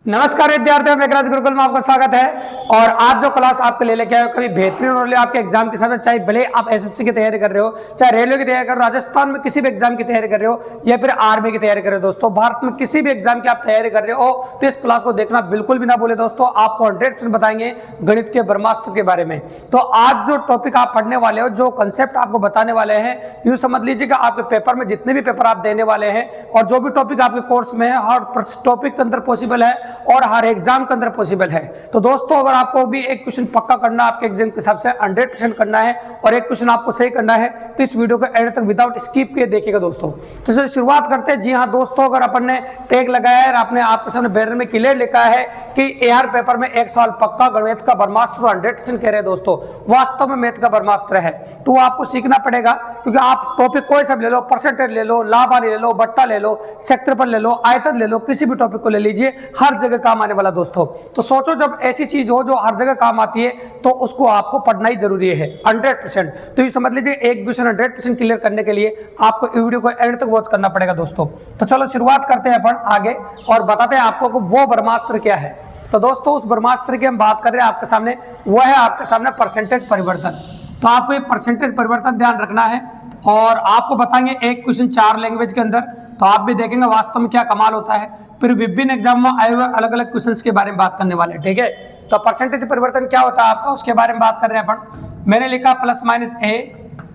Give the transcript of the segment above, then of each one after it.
नमस्कार विद्यार्थियों, मेघराज गुरुकुल में आपका स्वागत है। और आज जो क्लास आपको लेके आए कभी बेहतरीन और आपके एग्जाम के साथ, चाहे भले आप एसएससी की तैयारी कर रहे हो, चाहे रेलवे की तैयारी कर रहे हो, राजस्थान में किसी भी एग्जाम की तैयारी कर रहे हो या फिर आर्मी की तैयारी कर रहे हो, दोस्तों भारत में किसी भी एग्जाम की आप तैयारी कर रहे हो तो इस क्लास को देखना बिल्कुल भी ना भूले। दोस्तों आपको 100% बताएंगे गणित के ब्रह्मास्त्र के बारे में। तो आज जो टॉपिक आप पढ़ने वाले हो, जो कंसेप्ट आपको बताने वाले हैं, यूं समझ लीजिएगा आपके पेपर में जितने भी पेपर आप देने वाले हैं और जो भी टॉपिक आपके कोर्स में है, हर टॉपिक के अंदर पॉसिबल है और हर एग्जाम के अंदर पॉसिबल है। तो दोस्तों अगर आपको भी एक क्वेश्चन पक्का करना, आपके एग्जाम के हिसाब से 100% करना है और एक क्वेश्चन आपको सही करना है तो इस वीडियो को एंड तक विदाउट स्किप किए देखिएगा दोस्तों। तो चलिए शुरुआत करते हैं। जी हाँ दोस्तों, अगर अपन ने टैग लगाया है और आपने आपके सामने बैनर में क्लियर लिखा है कि एआर पेपर में एक सवाल पक्का गणित का ब्रह्मास्त्र, तो 100% कह रहे हैं दोस्तों वास्तव में मैथ का ब्रह्मास्त्र है। तो वो आपको सीखना पड़ेगा, क्योंकि आप टॉपिक कोई सब ले लो, परसेंटेज ले लो, लाभ हानि ले लो, बट्टा ले लो, क्षेत्रफल ले लो, आयतन ले लो, किसी भी टॉपिक को ले लीजिए, हर जगह काम आने वाला दोस्तों। तो सोचो जब ऐसी चीज हो जो हर जगह काम आती है तो उसको आपको पढ़ना ही जरूरी है 100%। तो ये समझ लीजिए एक क्वेश्चन 100% क्लियर करने के लिए आपको वीडियो को एंड तक वॉच करना पड़ेगा दोस्तों। तो चलो शुरुआत करते हैं अपन आगे और बताते हैं आपको कि वो ब्रह्मास्त्र क्या है। तो दोस्तों उस ब्रह्मास्त्र की हम बात कर रहे हैं आपके सामने, वो है आपके सामने परसेंटेज परिवर्तन। तो आपको ये परसेंटेज परिवर्तन ध्यान रखना है और आपको बताएंगे एक क्वेश्चन 4 लैंग्वेज के अंदर, तो आप भी देखेंगे वास्तव में क्या कमाल होता है। फिर विभिन्न एग्जाम में आए हुए अलग अलग क्वेश्चंस के बारे में बात करने वाले हैं, ठीक है। तो परसेंटेज परिवर्तन क्या होता है आपका, उसके बारे में बात कर रहे हैं अपन। मैंने लिखा plus minus A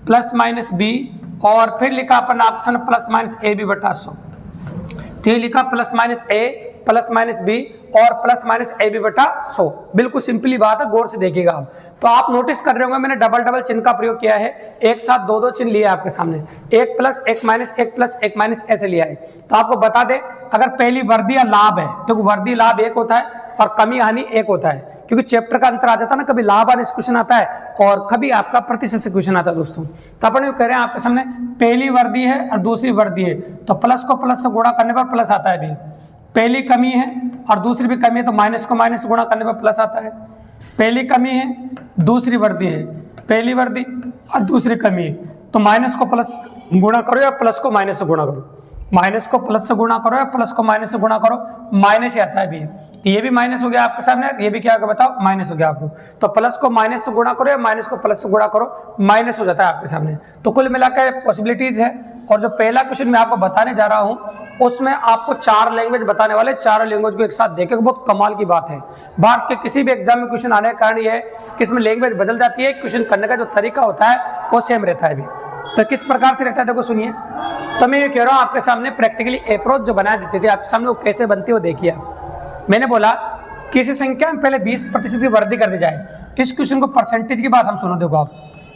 plus minus B और फिर लिखा अपन option plus minus A B बटा 100। तो ये लिखा plus minus A plus minus B और प्लस माइनस ए बी बटा 100। बिल्कुल सिंपली बात है, गौर से देखिएगा आप। तो आप नोटिस कर रहे होंगे मैंने डबल डबल चिन्ह का प्रयोग किया है, एक साथ दो दो चिन्ह लिए आपके सामने, एक प्लस एक माइनस, एक प्लस एक माइनस ऐसे लिया है। तो आपको बता दें अगर पहली वर्दी या लाभ है तो वर्दी लाभ एक होता है और कमी हानि एक होता है, क्योंकि चैप्टर का अंतर आ जाता है ना, कभी लाभ हानि से क्वेश्चन आता है और कभी आपका प्रतिशत से क्वेश्चन आता है दोस्तों। तो अपन कह रहे हैं आपके सामने पहली वर्दी है और दूसरी वर्दी है, तो प्लस को प्लस से गुणा करने पर प्लस आता है भी। पहली कमी है और दूसरी भी कमी है, तो माइनस को माइनस से गुणा करने पर प्लस आता है। पहली कमी है, दूसरी वर्दी है, पहली वर्दी और दूसरी कमी है, तो माइनस को प्लस गुणा करो या प्लस को माइनस से गुणा करो, माइनस को प्लस से गुणा करो या प्लस को माइनस से गुणा करो, माइनस ही आता है भी। तो ये भी माइनस हो गया आपके सामने, ये भी क्या होगा बताओ, माइनस हो गया आपको। तो प्लस को माइनस से गुणा करो या माइनस को प्लस से गुणा करो, माइनस हो जाता है आपके सामने। तो कुल मिलाकर पॉसिबिलिटीज है। और जो पहला क्वेश्चन मैं आपको बताने जा रहा हूं उसमें आपको 4 लैंग्वेज बताने वाले, 4 लैंग्वेज को एक साथ देखें, बहुत कमाल की बात है। भारत के किसी भी एग्जाम में क्वेश्चन आने का कारण यह है कि इसमें लैंग्वेज बदल जाती है, क्वेश्चन करने का जो तरीका होता है वो सेम रहता है भी। तो किस प्रकार से रहता है देखो सुनिए। तो मैं ये कह रहा हूँ आपके सामने प्रैक्टिकली अप्रोच जो बना देते थे आपके सामने, वो कैसे बनती है वो देखिए। मैंने बोला किसी संख्या में पहले 20% की वृद्धि कर दी जाए। इस क्वेश्चन को परसेंटेज की बात हम सुनो, देखो आप,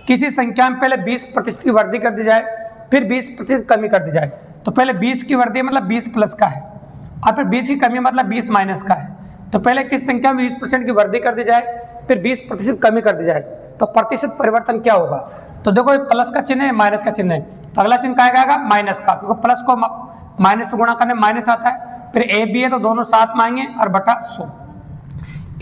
किसी संख्या में पहले 20% की वृद्धि कर दी जाए फिर 20% कमी कर दी जाए। तो पहले 20 की वृद्धि मतलब 20 प्लस का है और फिर 20 की कमी मतलब 20 माइनस का है। तो पहले किस संख्या में 20% की वृद्धि कर दी जाए फिर 20% कमी कर दी जाए, तो प्रतिशत परिवर्तन क्या होगा। तो देखो प्लस का चिन्ह है, माइनस का चिन्ह है, तो अगला चिन्ह क्या आएगा, माइनस का, क्योंकि प्लस को माइनस से गुणा करने माइनस आता है। फिर ए बी है तो दोनों साथ में आएंगे और बटा 100।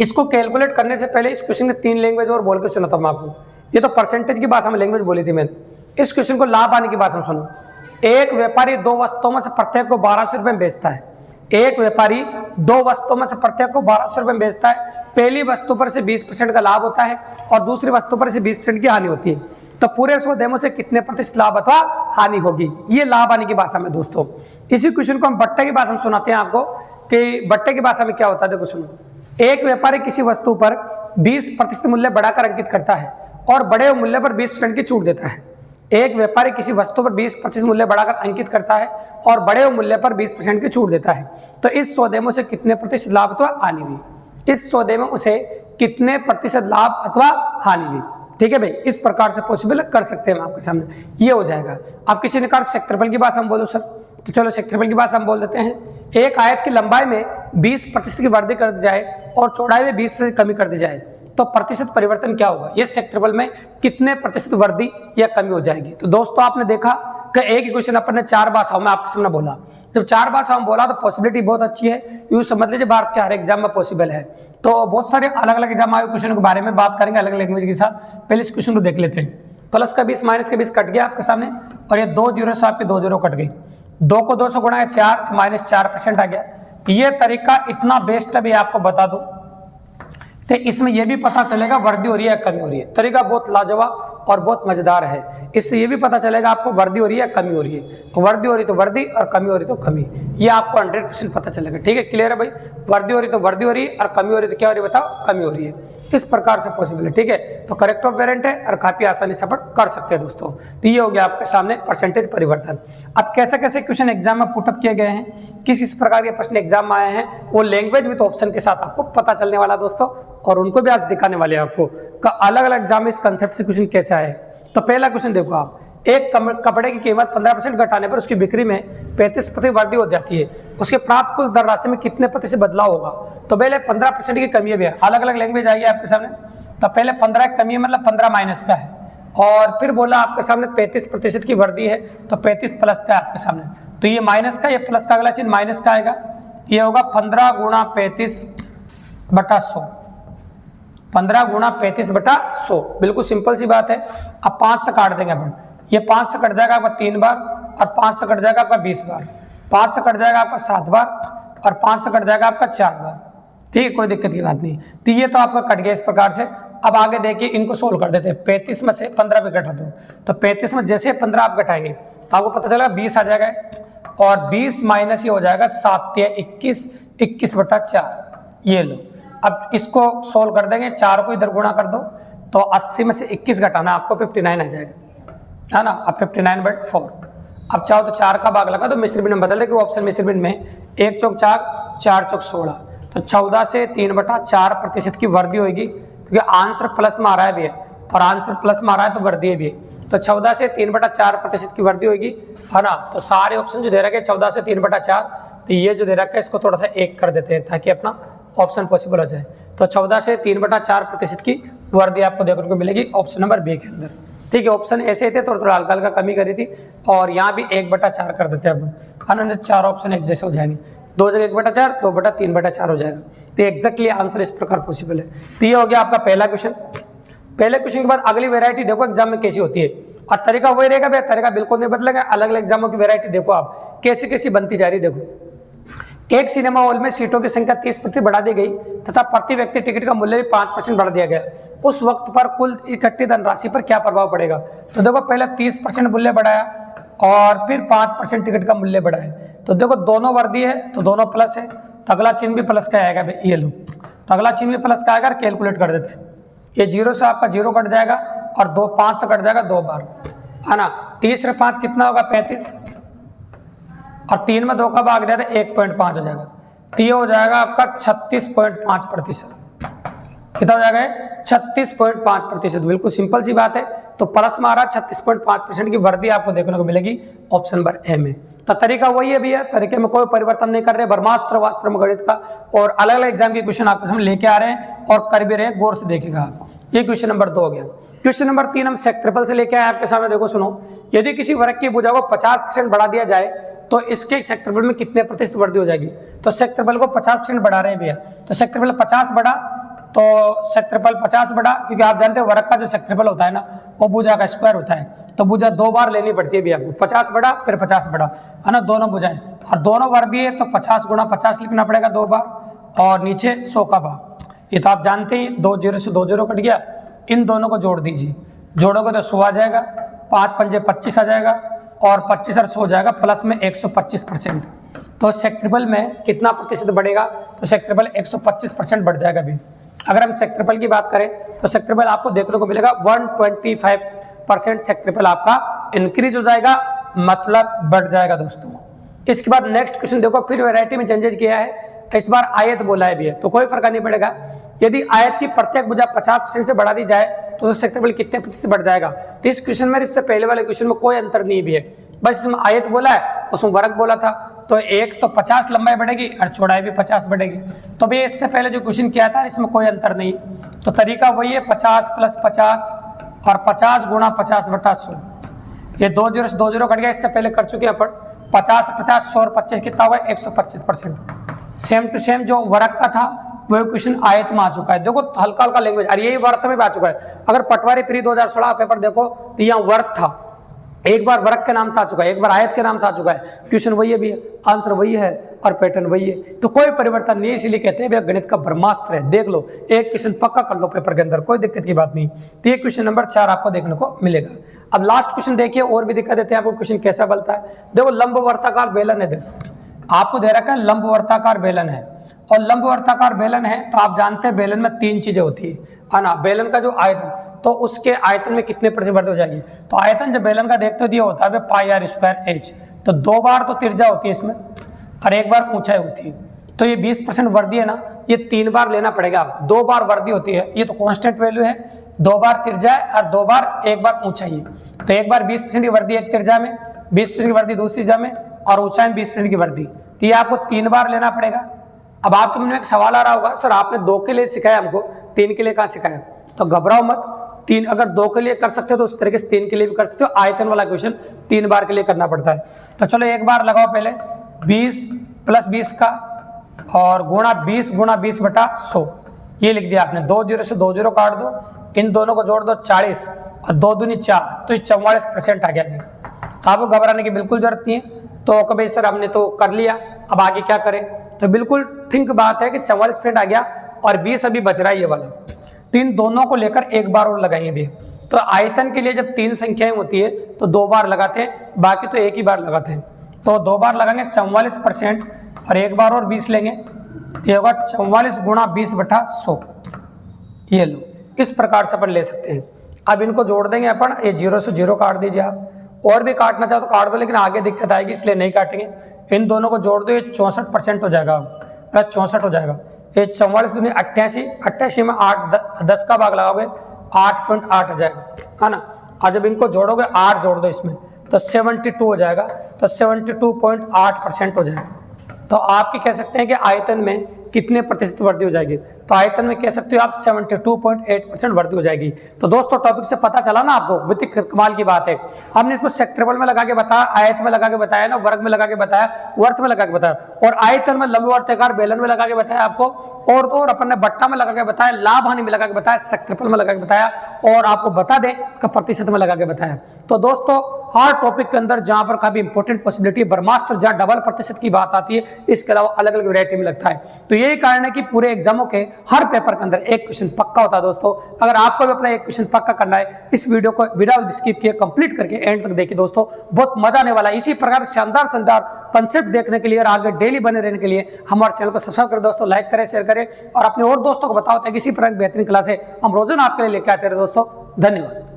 इसको कैलकुलेट करने से पहले इस क्वेश्चन में 3 लैंग्वेज और बोल के सुनाता हूं आपको। ये तो परसेंटेज की भाषा में लैंग्वेज बोली थी मैंने। इस क्वेश्चन को लाभ आने की भाषा में सुनो। एक व्यापारी 2 वस्तुओं में से प्रत्येक को 1200 रुपए में बेचता है। एक व्यापारी 2 वस्तुओं में से प्रत्येक को 1200 रुपए में बेचता है। पहली वस्तु पर से 20% का लाभ होता है और दूसरी वस्तु पर से 20% की हानि होती है। तो पूरे 100 देमों से कितने प्रतिशत लाभ अथवा हानि होगी, ये लाभ आने की भाषा में दोस्तों। इसी क्वेश्चन को हम बट्टे की भाषा में सुनाते हैं आपको कि बट्टे की भाषा में क्या होता है, देखो सुनो। एक व्यापारी किसी वस्तु पर 20% मूल्य बढ़ाकर अंकित करता है और बढ़े हुए मूल्य पर 20% की छूट देता है। एक व्यापारी किसी वस्तु पर 20% मूल्य बढ़ाकर अंकित करता है और बढ़े हुए मूल्य पर 20% की छूट देता है। तो इस सौदे में उसे कितने प्रतिशत लाभ अथवा हानि हुई, इस सौदे में उसे कितने प्रतिशत लाभ अथवा हानि हुई। ठीक है भाई, इस प्रकार से पॉसिबल कर सकते हैं हम आपके सामने, ये हो जाएगा। अब किसी ने कहा क्षेत्रफल की बात हम बोलो सर, तो चलो क्षेत्रफल की बात हम बोल देते हैं। एक आयत की लंबाई में 20% की वृद्धि कर दी जाए और चौड़ाई में 20% कमी कर दी जाए, तो प्रतिशत परिवर्तन क्या होगा, ये क्षेत्रफल में कितने प्रतिशत वृद्धि या कमी हो जाएगी। तो दोस्तों आपने देखा कि एक ही क्वेश्चन अपन ने 4 भाषाओं में आपके सामने बोला। जब 4 भाषाओं में बोला तो पॉसिबिलिटी बहुत अच्छी है, यूँ समझ लीजिए भारत के हर एग्जाम में पॉसिबल है। तो बहुत सारे अलग अलग एग्जाम आए क्वेश्चन के बारे में बात करेंगे अलग अलग लैंग्वेज के साथ। पहले इस क्वेश्चन को देख लेते हैं। प्लस का 20 माइनस का 20 कट गया आपके सामने और ये 2 जीरो से आपके 2 जीरो कट गई। 2 को 2 से गुणा है 4 तो -4% आ गया। ये तरीका इतना बेस्ट है भी आपको बता दूं, तो इसमें यह भी पता चलेगा वर्दी हो रही है कमी हो रही है। तरीका बहुत लाजवाब और बहुत मजेदार है। इससे ये भी पता चलेगा आपको वर्दी हो रही है कमी हो रही है, तो वर्दी हो रही तो वर्दी और कमी हो रही तो कमी, ये आपको 100% पता चलेगा। ठीक है, क्लियर है भाई? वर्दी हो रही तो वर्दी हो रही है और कमी हो रही तो क्या हो रही है बताओ? कमी हो रही है। इस प्रकार से पॉसिबल है। ठीक है, तो करेक्ट ऑफ वेरिएंट है और काफी आसानी से अपन कर सकते हैं दोस्तों। तो ये हो गया आपके सामने परसेंटेज परिवर्तन। अब कैसे कैसे क्वेश्चन एग्जाम में पुटअप किए गए हैं, किस किस प्रकार के प्रश्न एग्जाम में आए हैं, वो लैंग्वेज विद ऑप्शन के साथ आपको पता चलने वाला दोस्तों, और उनको भी आज दिखाने वाले हैं आपको अलग अलग एग्जाम में इस कंसेप्ट से क्वेश्चन कैसे आए। तो पहला क्वेश्चन देखो आप, एक कपड़े की कीमत 15% घटाने पर उसकी बिक्री में 35% वृद्धि हो जाती है, उसके प्राप्त कुल दर राशि में कितने प्रतिशत बदलाव होगा? तो पहले 15% की कमी है, अलग अलग लैंग्वेज आई है आपके सामने। तो पहले 15 की कमी है मतलब 15 माइनस का है, और फिर बोला आपके सामने 35% की वृद्धि है, तो 35 प्लस का है आपके सामने। तो ये माइनस का, ये प्लस का, अगला चिन्ह माइनस का आएगा, ये होगा 15 गुणा 35/100, 15 गुणा 35/100। बिल्कुल सिंपल सी बात है। अब 5 से काट देंगे अपन, ये 5 से कट जाएगा आपका 3 बार, और 5 से कट जाएगा आपका 20 बार, 5 से कट जाएगा आपका 7 बार, और 5 से कट जाएगा आपका 4 बार। ठीक है, कोई दिक्कत की बात नहीं। तो ये तो आपका कट गया इस प्रकार से। अब आगे देखिए, इनको सोल्व कर देते हैं। 35 में से 15 पे घटा दो, तो 35 में जैसे 15 आप घटाएंगे तो आपको पता चलेगा 20 आ जाएगा, और 20 माइनस ये हो जाएगा 7 या 21, 21/4। ये लो, अब इसको सोल्व कर देंगे, 4 को इधर गुणा कर दो, तो 80 में से 21 घटाना आपको 59 आ जाएगा, है ना। अब 59/4। अब चाहो तो 4 का भाग लगा तो मिश्र भिन्न बदल देंगे ऑप्शन मिश्र भिन्न में, 1 चौक 4, 4 चौक 16, तो 14 से 3/4% की वृद्धि होगी, क्योंकि आंसर प्लस में आ रहा है भी है, और आंसर प्लस में आ रहा है तो वृद्धि भी है। तो 14 से 3/4% की वृद्धि होगी, है ना। तो सारे ऑप्शन जो दे रखे 14 से 3/4, तो ये जो दे रखा है इसको थोड़ा सा 1 कर देते हैं ताकि अपना ऑप्शन पॉसिबल हो जाए। तो 14 से 3/4% की वृद्धि आपको देखने को मिलेगी ऑप्शन नंबर बी के अंदर। ठीक है, ऑप्शन ऐसे थे, थोड़ा थोड़ा हल्का हल्का कमी करी थी, और यहाँ भी 1/4 कर देते हैं अपन, है ना। 4 ऑप्शन एक जैसे हो जाएंगे, 2 जगह 1/4, 2/3/4 हो जाएगा। तो एग्जैक्टली आंसर इस प्रकार पॉसिबल है। तो ये हो गया आपका पहला क्वेश्चन। पहले क्वेश्चन के बाद अगली वैरायटी देखो एग्जाम में कैसी होती है, और तरीका वही रहेगा भैया, तरीका बिल्कुल नहीं बदलेगा। अलग अलग एग्जामों की वैरायटी देखो आप कैसी कैसी बनती जा रही है। देखो, एक सिनेमा हॉल में सीटों की संख्या 30% बढ़ा दी गई तथा प्रति व्यक्ति टिकट का मूल्य भी 5% बढ़ा दिया गया। उस वक्त पर कुल इकट्ठी धनराशि पर क्या प्रभाव पड़ेगा? तो देखो, पहले 30% मूल्य बढ़ाया और फिर 5% टिकट का मूल्य बढ़ाया। तो देखो, दोनों वर्दी है तो दोनों प्लस है, तो अगला चिन्ह भी प्लस का आएगा। ये लो, तो अगला चिन्ह भी प्लस का आएगा, कैलकुलेट कर देते हैं। ये 0 से आपका 0 कट जाएगा, और 5 से कट जाएगा 2 बार, है ना। 30 से 5 कितना होगा? 35, और 3 में 2 का भाग दिया था 1.5 हो जाएगा। तो ये हो जाएगा आपका 36.5%। कितना हो जाएगा? 36.5%। बिल्कुल सिंपल सी बात है। तो प्लस में आ रहा 36.5% की वृद्धि आपको देखने को मिलेगी ऑप्शन नंबर ए में। तो तरीका वही है भैया, तरीके में कोई परिवर्तन नहीं कर रहे। ब्रह्मास्त्र वास्त्र गणित का और अलग अलग एग्जाम के क्वेश्चन आपके सामने लेके आ रहे हैं और कर भी रहे हैं, गौर से देखिएगा। ये क्वेश्चन नंबर 2 हो गया। क्वेश्चन नंबर 3 हम सेक्ट्रिपल से लेके आए आपके सामने। देखो सुनो, यदि किसी वर्ग की भुजा को 50% बढ़ा दिया जाए तो इसके सेक्ट्रिपल में कितने प्रतिशत वृद्धि हो जाएगी? तो सेक्ट्रिपल को 50% बढ़ा रहे हैं भैया, तो सेक्ट्रिपल 50 बढ़ा, तो सेक्ट्रिपल 50 बढ़ा, क्योंकि आप जानते हैं वर्ग का जो सेक्ट्रिपल होता है ना, वो भुजा का स्क्वायर होता है। तो भुजा 2 बार लेनी पड़ती है भैया आपको। 50 बढ़ा फिर 50 बढ़ा, है ना, दोनों भुजाएं, और दोनों वर्ग है तो 50 गुणा 50 लिखना पड़ेगा 2 बार, और नीचे 100 का भाग। ये तो आप जानते ही, 2 0 से 2 0 कट गया। इन दोनों को जोड़ दीजिए, जोड़ोगे तो 100 आ जाएगा, 5 पंजे 25 आ जाएगा, और 25 और 100 हो जाएगा, प्लस में 125%। तो सेक्ट्रिपल में कितना प्रतिशत बढ़ेगा? तो सेक्ट्रिपल 125% बढ़ जाएगा भी। अगर हम सेक्ट्रिपल की बात करें तो सेक्ट्रिपल आपको देखने को मिलेगा 125% सेक्ट्रिपल आपका इंक्रीज हो जाएगा, मतलब बढ़ जाएगा दोस्तों। इसके बाद नेक्स्ट क्वेश्चन देखो, फिर वैरायटी में चेंजेस किया है, इस बार आयत बोला है भी है, तो कोई फर्क नहीं पड़ेगा। यदि आयत की प्रत्येक भुजा 50% से बढ़ा दी जाए तो सेक्ट्रिपल कितने प्रतिशत बढ़ जाएगा? तो इस क्वेश्चन में इससे पहले वाले क्वेश्चन में कोई अंतर नहीं भी है, बस इसमें आयत बोला है, उसमें वर्ग बोला था। तो एक तो 50 लंबाई बढ़ेगी और चौड़ाई भी 50 बढ़ेगी। तो भैया इससे पहले जो क्वेश्चन किया था इसमें कोई अंतर नहीं, तो तरीका वही है, 50 + 50 और 50 गुणा 50/100। ये 2 0 से 2 0 कट गया, इससे पहले कर चुके हैं अपन। 50 से 50 100 और 25 कितना हुआ? 125%। सेम टू सेम जो वर्ग का था वही क्वेश्चन आयत में आ चुका है। देखो हल्का हल्का लैंग्वेज, और यही वर्थ में भी आ चुका है। अगर पटवारी प्री 2016 पेपर देखो तो यहाँ वर्थ था, एक बार वर्ग के नाम से आ चुका है, एक बार आयत के नाम से आ चुका है, क्वेश्चन वही है भी, आंसर वही है और पैटर्न वही है, तो कोई परिवर्तन नहीं है। इसलिए कहते हैं भैया गणित का ब्रह्मास्त्र है। देख लो, एक क्वेश्चन पक्का कर लो पेपर के अंदर, कोई दिक्कत की बात नहीं। तो ये क्वेश्चन नंबर 4 आपको देखने को मिलेगा। अब लास्ट क्वेश्चन देखिए, और भी दिक्कत देते हैं आपको क्वेश्चन कैसा बनता है। देखो लंबवर्ताकार बेलन है, देखो आपको दे रखा है लंबवर्ताकार बेलन है, और लंबवर्ताकार बेलन है तो आप जानते हैं बेलन में 3 चीजें होती है ना। बेलन का जो आयतन, तो उसके आयतन में कितने प्रतिशत वृद्धि हो जाएगी। तो आयतन जब बेलन का देखते हो दिया होता है पाई आर स्क्वायर एच, तो 2 बार तो त्रिज्या होती है इसमें और 1 बार ऊंचाई होती है। तो ये 20% वृद्धि है ना, ये 3 बार लेना पड़ेगा आपको। 2 बार वृद्धि होती है, ये तो कांस्टेंट वैल्यू है, 2 बार त्रिज्या है और 2 बार 1 बार ऊंचाई है। तो एक बार 20% की वृद्धि एक त्रिज्या में, 20% की वृद्धि दूसरी त्रिज्या में और ऊंचाई में 20% की वृद्धि, तो ये आपको 3 बार लेना पड़ेगा। अब आपके मन में एक सवाल आ रहा होगा, सर आपने 2 के लिए सिखाया हमको, 3 के लिए कहाँ सिखाया। तो घबराओ मत, 3 अगर 2 के लिए कर सकते हो तो उस तरीके से 3 के लिए भी कर सकते हो। आयतन वाला क्वेश्चन 3 बार के लिए करना पड़ता है। तो चलो एक बार लगाओ पहले 20 + 20 का और गुणा 20 × 20/100, ये लिख दिया आपने। 2 0 से 2 0 काट दो, इन दोनों को जोड़ दो 40 और 2 दूनी 4, तो ये 44% आ गया। तो आपको घबराने की बिल्कुल जरूरत नहीं है। तो कभी सर हमने तो कर लिया, अब आगे क्या करें। तो बिल्कुल थिंक बात है कि 44% आ गया और 20 अभी बच रहा है ये वाला, तो इन दोनों को लेकर एक बार और लगाएंगे भी। तो आयतन के लिए जब 3 संख्याएं होती है तो 2 बार लगाते हैं, बाकी तो एक ही बार लगाते हैं। तो 2 बार लगाएंगे 44% और एक बार और 20 लेंगे, ये होगा 44 × 20/100। ये लो, इस प्रकार से अपन ले सकते हैं। अब इनको जोड़ देंगे अपन, ये 0 से 0 काट दीजिए आप, और भी काटना चाहो तो काट दो, लेकिन आगे दिक्कत आएगी इसलिए नहीं काटेंगे। इन दोनों को जोड़ दो, ये 64% हो जाएगा, प्लस 64 हो जाएगा। ये 44 दूनी 88, 88 में 8 10 का भाग लगाओगे 8.8 हो जाएगा, है ना। और जब इनको जोड़ोगे 8 जोड़ दो इसमें तो 72 हो जाएगा, तो 72.8% हो जाएगा। तो आपके कह सकते हैं कि आयतन में कितने प्रतिशत वृद्धि हो जाएगी। तो आयतन में कह सकते हो आप 72.8% वृद्धि हो जाएगी। तो दोस्तों टॉपिक से पता चला ना आपको, बहुत कमाल की बात है। हमने इसको सेक्टरबल में लगा के बताया, आयत में लगा के बताया ना, वर्ग में लगा के बताया, वर्त में लगा के बताया, और आयतन में लंबवर्ताकार बेलन में लगा के बताया आपको, और अपन ने बट्टा में लगा के बताया, लाभ हानि में लगा के बताया, सेक्टरबल में लगा के बताया, और आपको बता दें कि प्रतिशत में लगा के बताया। तो दोस्तों हर टॉपिक के अंदर जहां पर काफी इंपॉर्टेंट पॉसिबिलिटी ब्रह्मास्त्र, जहां डबल प्रतिशत की बात आती है, इसके अलावा अलग अलग वैरायटी में लगता है। तो यही कारण है कि पूरे एग्जामों के हर पेपर के अंदर एक क्वेश्चन पक्का होता है। दोस्तों अगर आपको भी अपना एक क्वेश्चन पक्का करना है, इस वीडियो को विदाउट स्किप किए कंप्लीट करके एंड तक देखिए दोस्तों, बहुत मजा आने वाला है। इसी प्रकार शानदार कंसेप्ट देखने के लिए और आगे डेली बने रहने के लिए हमारे चैनल को सब्सक्राइब करें दोस्तों, लाइक करें, शेयर करें और अपने और दोस्तों को बताओ ताकि इसी प्रकार बेहतरीन क्लास है हम रोजाना आपके लिए लेके आते रहे दोस्तों। धन्यवाद।